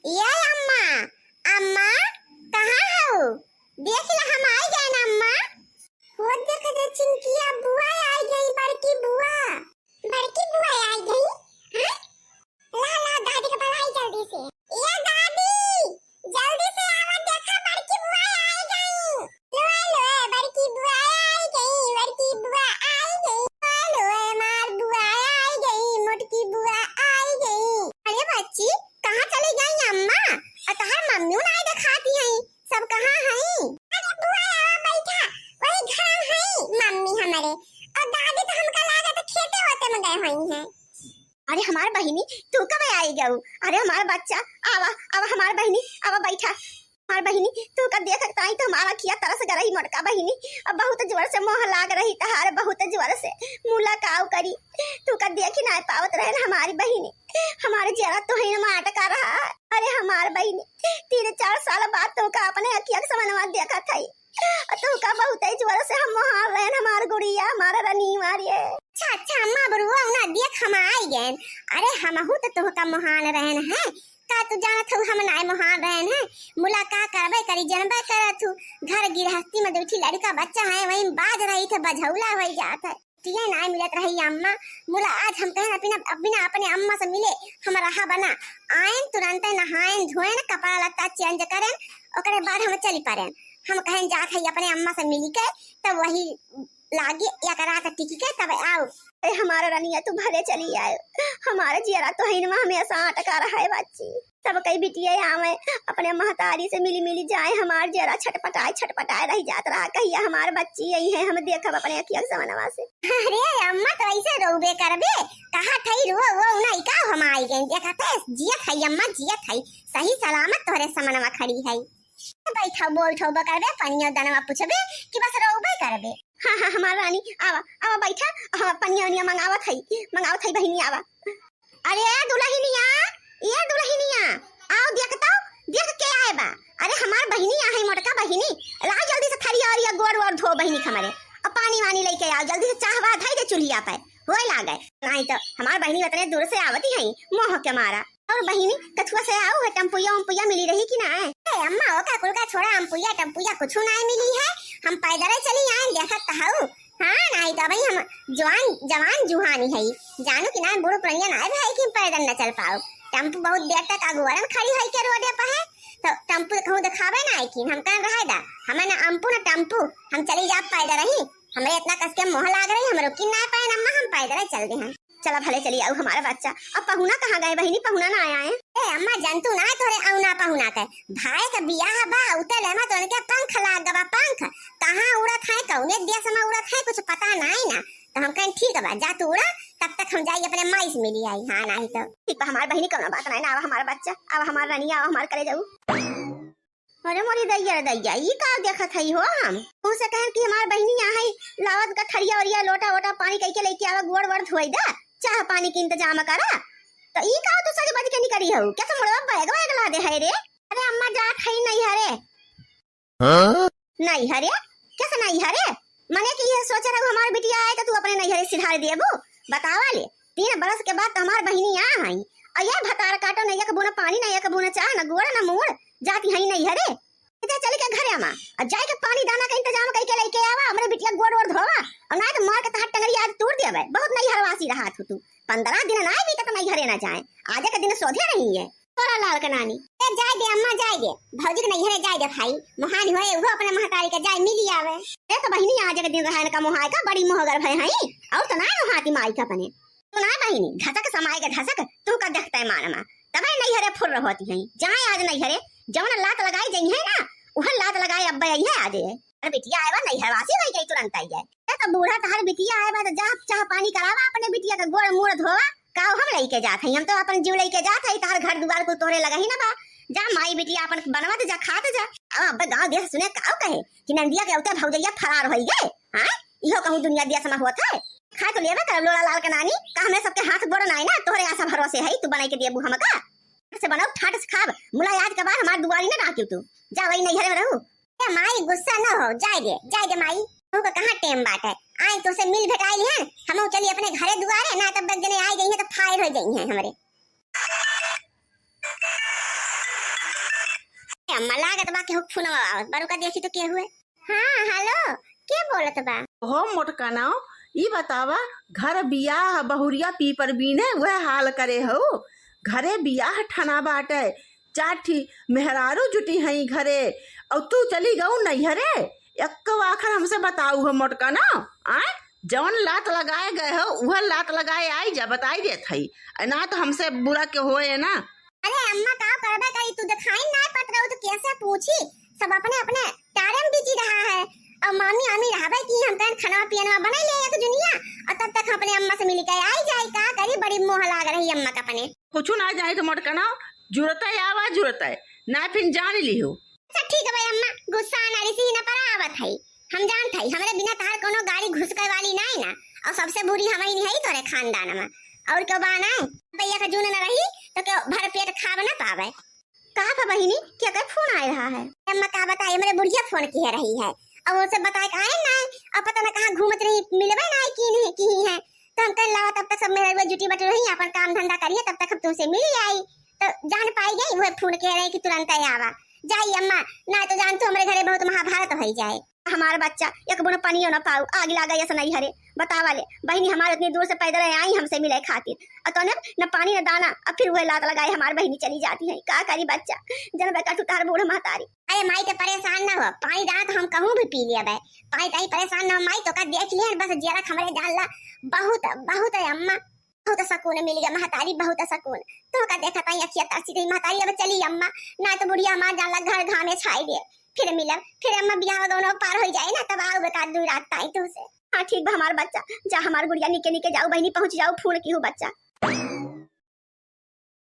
ये अम्मा, अम्मा कहाँ हो? देख ला हम आई गए ना अम्मा। वो देख दे चिंकिया बुआ आई गई, बड़की बुआ आई गई। हाँ? ला ला दादी के पास आई जल्दी से। ये दादी जल्दी से आओ, देखा बड़की बुआ आई गई। लो बड़की बुआ आई गई, बड़की बुआ आई गई। लो मार बुआ आई गई, मोटकी बुआ आई गई। अरे बच्ची कहाँ चली गई अम्मा? और तहार मम्मी नहीं दिखाती हैं, सब कहाँ हैं? अरे बुआ बैठा वही घर है मम्मी हमारे, और दादी तो हमका लागा तो खेते होते में गए हुई हैं। अरे हमार बहिनी तू कब आई गऊ? अरे हमार बच्चा आवा आवा, हमार बहिनी आवा बैठा। हमार बहिनी तू का देख सकता है तो हमारा किया तरस गई मोटका बहिनी, अब बहुत जोर से मोह लाग रही तहार, बहुत जोर से मुलाकाव करी। तू का देख ही ना पावत रहे हमारी बहिनी, हमारे जरा तो ही ना अटका रहा। अरे हमार बहिनी 3-4 साल बाद तो का अपने अखिया के समनवा देखा थई, तो का बहुत जोर से हम मोहार रहे हमार गुड़िया, हमारा रनी मारिए। अच्छा अम्मा बरुआ ना देख हम आई गए। अरे हमहू तो का मोहान रहन है का, तू जानत हो हम नाय मोहान रहन है। मुलाकात करबे करी जनबे करत हूँ, घर गृहस्थी में दूठी लड़का बच्चा है वहीं बाज रही थे, बझौला हो जात है तिये नाय मिलत रही अम्मा। मुला आज हम कहन बिना अपने अम्मा से मिले हम रहा बना आयन, तुरंत नहायन धोयन कपड़ा लत्ता चेंज करें, ओकरे बाद हम चली पड़े। हम कहन जात है अपने अम्मा से मिली के तब वही लागे या रात टिकी के तब आओ। अरे हमारा रनिया तू भले चली आए, हमारे जियरा तो हिनमा हमेशा अटका रहा है बच्ची। तब कई बिटिया आवे अपने महतारी से मिली जाए, हमार जरा छटपटाए रह जात रहा, कहिया हमार बच्ची यही है हम देखब अपने अखिया समनवा से। अरे अम्मा तो ऐसे रोबे करबे, कहा थई रो वो नहीं का हम आई गए देखा थे जियत है अम्मा, जियत है सही सलामत तोरे समनवा खड़ी है। बैठा बोलठो करबे पनिया दनवा पूछबे कि बस रोबे करबे। हाँ हमार रानी आवा आवा बैठा, हाँ पनिया मंगावत है बहिनी आवा। अरे दुल्हनिया ये दुल्हनिया आओ देख के आए बा। अरे हमार बहिनी आ है मोटका बहिनी, ला जल्दी से थरिया और गोड़ धो बहिनी हमारे, और पानी वानी लेके आओ जल्दी से, चाहवा धाई दे चुल्हिया पे होए लागे। नहीं तो हमार बहिनी उतने दूर से आवती है मोह के मारा। और बहिनी कछुआ से आओ है, टम्पुया मिली रही कि ना? अम्मा ओका कुल का छोड़ा टम्पुया कुछ ना मिली है, हम पैदल चली आए देखत हूँ। हाँ नहीं तो भाई हम जवान जुहानी है, जानू कि ना बूढ़ पुरनिया ना भाई कि पैदल न चल पाओ। टम्पू बहुत देर तक अगुआ में खड़ी है के रोडे पे है, तो टम्पू कहूँ दिखावे ना है कि हम कहाँ रहे दा हमें ना अम्पू ना टम्पू, हम चली जा पैदल रही, हमें इतना कस के मोह लाग रही, हम रुकी ना पाए अम्मा, हम पैदल चल दे हैं। चला भले चली आओ हमारा बच्चा। अब पहुना कहाँ गए बहिनी, पहुना ना आया है? ए अम्मा जंतु ना तोरे औना पहुना के भाई का बियाह बा उतल है, तो उनके पंख लाग गवा, पंख कहाँ उड़त है कौने देश में उड़त है कुछ पता नहीं ना, तो हम कहें ठीक बा जा तू उड़ा, तब तक हम जाइए अपने माई से मिली आई। हाँ नहीं तो ठीक हमार बहिनी कौन बात नहीं ना, आवा हमारा बच्चा, आवा हमार रानी, आवा हमार करे जाऊ। अरे मोरी दैया ये का देखत हई हो, हम उनसे कहें कि हमार बहिनी यहाँ है लावत का थरिया और लोटा पानी कई के लेके आवा, गोड़ धोई दा, चाह पानी के इंतजाम करा। तो ई का तू सज बज के निकली हो, क्या तुम मोड़वा बैग ला दे है रे? अरे अम्मा जात है नहीं हरे, हाँ? नहीं हरे कैसे नहीं हरे, मने कि ये सोच रहा हमार बिटिया आए तो तू अपने नहीं हरे सिधार देबो, बतावा ले 3 बरस के बाद हमार बहिनी आ है, अये भतार काटो नहीं एक बुना पानी नहीं एक बुना चाह ना गोड़ ना मोड़ जाती है नहीं हरे। इधर चल के घरे अम्मा और जाए के पानी दाना का इंतजाम करके लेके आवा, हमरे बिटिया गोड़ धोवा, और ना तो मार के तहार टंगरी आज तोड़ देबे। बहुत नहीं हरवासी रहा तू 15 दिन ना भी तो नहीं घरे ना जाए, आज के दिन सोधे नहीं है तोरा लाल का नानी। ए जाए दे अम्मा जाए दे, भौजी के नहीं घरे जाए दे भाई, मोहानी होए वो अपने महतारी के जाए मिली आवे। ए तो बहिनी आज के दिन रहन का मोहाय का बड़ी मोहगर भय है, और तो ना हाथी माई का अपने तू ना बहिनी धसक समाए के धसक तू का देखता है मानमा, तबे नहीं घरे फुर होती है, जाए आज नहीं घरे जवन लात लगाई जई है ना वह लात लगाए अब्बा आई है आज। अरे बिटिया आएगा नहीं हरवासी नहीं गई तुरंत आई है, तो बूढ़ा तहार बिटिया आएगा तो जा चाह पानी करावा, अपने बिटिया का गोड़ मुड़ धोवा, का हम लेके जात है, हम तो अपन जीव लेके जात है, तहार घर दुआर को तोरे लगा ही ना बा, जा माई बिटिया अपन बनवा दे जा खाते जा। अब अब्बा गांव देश सुने का कहे कि नंदिया के उते भौजैया फरार हो गए, हां इहो कहूं दुनिया देश में होत है, खा तो लेबे कर लोला लाल के नानी का हमें सबके हाथ गोड़ नहीं ना, तोरे आशा भरोसे है तू बनाई के देबू हमका से बनाओ ठाट से खाब, मुला याद के बाद हमार दुआरी ना डाकियो तू, जा वही नहीं घरे रहू। ए माई गुस्सा न हो, जाए दे माई, तू का कहां टेम बात है, आई तो से मिल भेटाई है, हम चली अपने घरे दुआरे ना, तब जने आई गई है तो फायर हो गई है हमरे। अम्मा लागत बा के फोन आवत बरुका देखी तो के हुए। हाँ हेलो के बोलत बा? हो मोटका नाव ई बतावा घर बियाह बहुरिया पीपर बीने वह हाल करे हो। घरे बियाह ठना बाटे, चाठी मेहरारू जुटी हई घरे और तू चली गऊ नैहरे। एक आखिर हमसे बताऊ हो मोटका नाव आए जवन लात लगाए गए हो वह लात लगाए आई जा बताई देत हई ना तो हमसे बुरा के होए ना। अरे अम्मा का करबे करी तू दिखाई ना पट रहा तो कैसे पूछी, सब अपने अपने तारे में बिजी रहा है और मामी आमी रहबे की हम तन खाना पीना बना ले एक दुनिया और तब तक अपने अम्मा से मिल के आई जाए का करी बड़ी मोह लाग रही अम्मा का अपने कुछ ना जाए तो मोटका नाव जुरत है आवा जुरत है ना फिर जान ली हो। अच्छा ठीक है भाई अम्मा गुस्सा ना सी ना पर आवत है हम जानत है हमरे बिना तार कोनो गाड़ी घुसके वाली नहीं ना और सबसे बुरी हमारी नहीं है तोरे खानदान में और क्यों बाना है भैया का जून न रही तो क्यों भर पेट खा ना पावे। कहा था बहिनी क्या कर फोन आ रहा है? अम्मा का बताए मेरे बुढ़िया फोन की रही है अब उनसे बताए का है ना अब पता ना कहाँ घूमत रही मिलबे ना की नहीं की है तो हम कल लाओ तब तक सब मेरे जुटी बट रही अपन काम धंधा करिए तब तक हम तुमसे मिल आई तो जान पाई गई वो फोन कह रहे कि तुरंत ही आवा जाइए अम्मा ना तो जान तो हमारे घरे बहुत महाभारत हो जाए। हमारा बच्चा एक बुन पानी ना पाऊ आग लागा ऐसा नहीं हरे बतावा ले बहनी हमारे इतनी दूर से पैदल आई हमसे मिले खातिर और तो न पानी न दाना अब फिर वह लात लगाए हमारी बहनी चली जाती है का करी बच्चा जन बेकार तुतार बूढ़ महतारी। अरे माई तो परेशान ना हो पानी दाना तो हम कहूँ भी पी लिया पानी ताई परेशान ना हो माई तो का देख लिया बस जरा हमारे डाल बहुत बहुत है अम्मा बहुत सकून मिल गया महतारी बहुत सकून तो का देखा पाई अखिया तरसी गई महतारी अब चली अम्मा ना तो बुढ़िया मां जाला घर घामे छाई दे फिर मिलब फिर अम्मा बियाह दोनों पार हो जाए ना तब आओ बेकार 2 रात ताई तो से। हाँ ठीक बा हमार बच्चा जा हमार गुड़िया निके निके जाओ बहनी पहुंच जाओ फोन की हो बच्चा।